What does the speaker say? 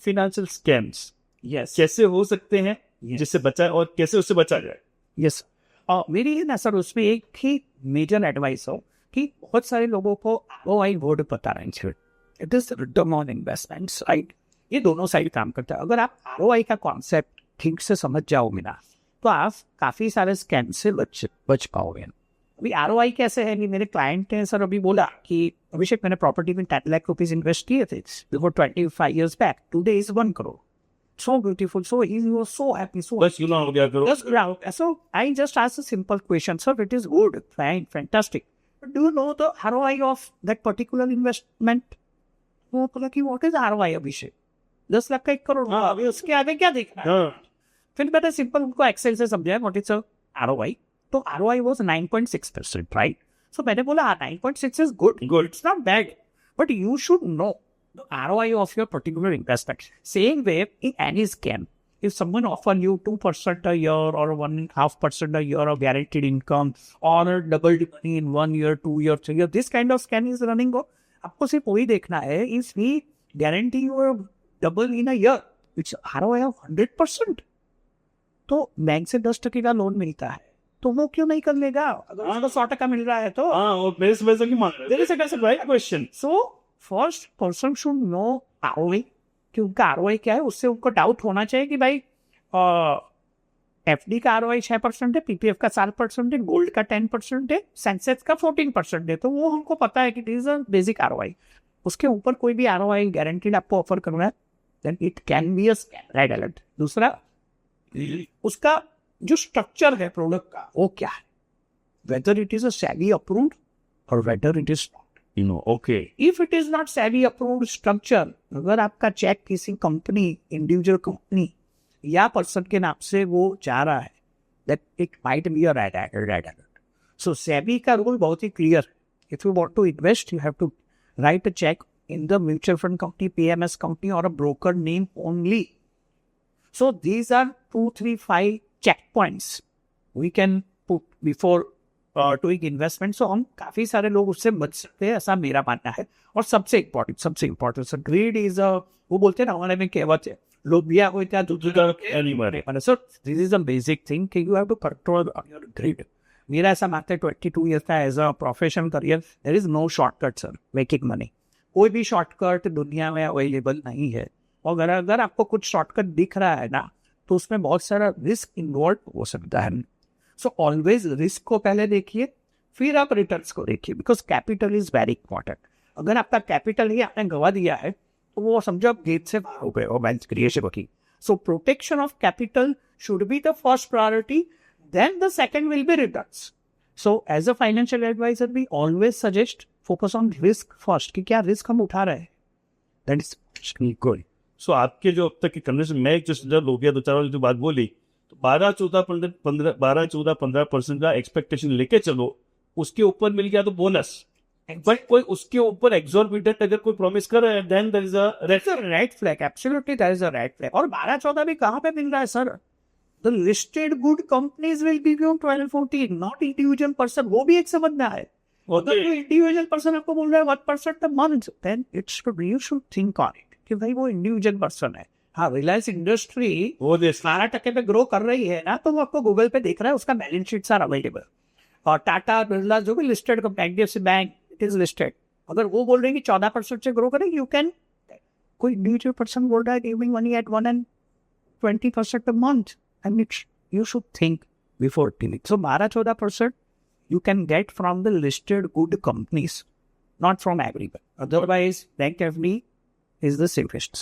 Financial scams yes कैसे हो सकते हैं जिससे बचा और कैसे उससे बचा जाए? यस मेरी है ना सर उसमें एक ही मेजर एडवाइस हो कि बहुत सारे लोगों को ROI वर्ड पता नहीं है। It is return on investments, right? ये दोनों साइड काम करता है। अगर आप ROI का कॉन्सेप्ट ठीक से समझ जाओगे ना तो आप काफी सारे स्कैम से बच पाओगे। अभी ROI कैसे है? मेरे क्लाइंट ने सर अभी बोला कि अभिषेक मैंने प्रॉपर्टी में 10 लाख रुपीज इन्वेस्ट किए थे before 25 years back, today is 1 crore। So beautiful, so he was so happy, so बस यूं हो गया करो। so I just asked a simple question, sir. It is good, fine, fantastic. But do you know the ROI of that particular investment? वो बोला कि what is ROI अभिषेक? 10 लाख का 1 करोड़ हुआ, अभी उसके आगे क्या देखना है? फिर मैंने सिंपल उनको एक्सेल से समझाया what is a ROI. तो ROI was 9.6%, right? So मैंने बोला 9.6 is good. It's not bad, but you should know the ROI of your particular investment. Same way in any scam, if someone offer you 2% a year or 1.5% a year of guaranteed income or double money in 1 year, 2 year, 3 year, this kind of scam is running. आपको सिर्फ वही देखना है, if we guarantee you a double in a year, which ROI of 100%, तो bank से 10% का loan मिलता है, तो वो क्यों नहीं कर लेगा? अगर उसको 100% मिल रहा है तो हाँ, मेरे से पैसा क्यों मांग रहे? there is a right question. So first person should know ROI, कि उनका ROI क्या है। उससे उनको डाउट होना चाहिए कि भाई FD का ROI 6% है, PPF का 7% है, गोल्ड का 10% है, सेंसेक्स का 14% है, तो वो हमको पता है कि this is a basic ROI। उसके ऊपर कोई भी ROI गारंटीड आपको ऑफर करना है, then it can be a scam, red alert. दूसरा, उसका जो स्ट्रक्चर है प्रोडक्ट का वो क्या है, whether it is a SEBI approved और whether it is okay. If it is not SEBI approved structure, अगर आपका चेक किसी कंपनी, इंडिविजुअल कंपनी या पर्सन के नाम से वो जा रहा है, that it might be a red alert. So SEBI का रूल बहुत ही क्लियर है, if you want to invest you have to write a cheque in the mutual fund company, PMS company or a broker name only. So these are 2, 3, 5 checkpoints we can put before doing investment. So हम काफी सारे लोग उससे बच सकते हैं, ऐसा मेरा मानना है। और सबसे इम्पोर्टेंट सर, ग्रीड इज वो बोलते हैं ना हमारे में कहावत है, लोभिया हो क्या दूध का। So this is a basic thing कि you have to control your greed. मेरा ऐसा मानता है 22 years का as a professional career, there is no shortcut sir making money. कोई भी शॉर्टकट दुनिया में अवेलेबल नहीं है, और अगर आपको कुछ शॉर्टकट दिख रहा है ना तो उसमें बहुत सारा रिस्क इन्वॉल्व हो सकता है। सो ऑलवेज रिस्क को पहले देखिए, फिर आप रिटर्न्स को देखिए, because capital is very important. अगर आपका कैपिटल ही आपने गवा दिया है तो वो समझो आप गेट से बाहर हो गए हो वेल्थ क्रिएशन की। So protection of capital should be the first priority, then the second will be returns. So as a financial advisor we always suggest focus on risk first, कि क्या रिस्क हम उठा रहे हैं, दैट इज गुड। सो आपके जो अब तक की कन्वर्सेशन में एक जो सजा लोबिया दो चार वाली जो बात बोली, तो 12-14-15% का एक्सपेक्टेशन लेके चलो, उसके ऊपर मिल गया तो बोनस, बट कोई उसके ऊपर एक्सॉर्बिटेंट अगर कोई प्रॉमिस कर रहा है, then there is a red flag. Absolutely there is a red flag. और 12-14 भी कहाँ पे मिल रहा है sir? The listed good companies will give you 12-14, not individual person. वो भी एक समझना है। अगर कोई इंडिविजुअल पर्सन आपको बोल रहा है 1% a month, then it's you should think on it कि भाई वो इंडिविजुअल पर्सन है। हाँ, रिलायंस इंडस्ट्री वो 12% पे ग्रो कर रही है ना, तो वो आपको गूगल पे दिख रहा है, उसका बैलेंस शीट्स आर अवेलेबल। और टाटा बिरला जो भी listed HDFC bank it is listed, अगर वो बोल रहे हैं कि 14% से ग्रो करें, यू कैन। कोई इंडिविजुअल पर्सन बोल रहा है giving money at 1.20% a month, and it's you should think before doing it. So 12-14% you can get from the listed good companies, not from everyone. Otherwise, bank FD is the safest.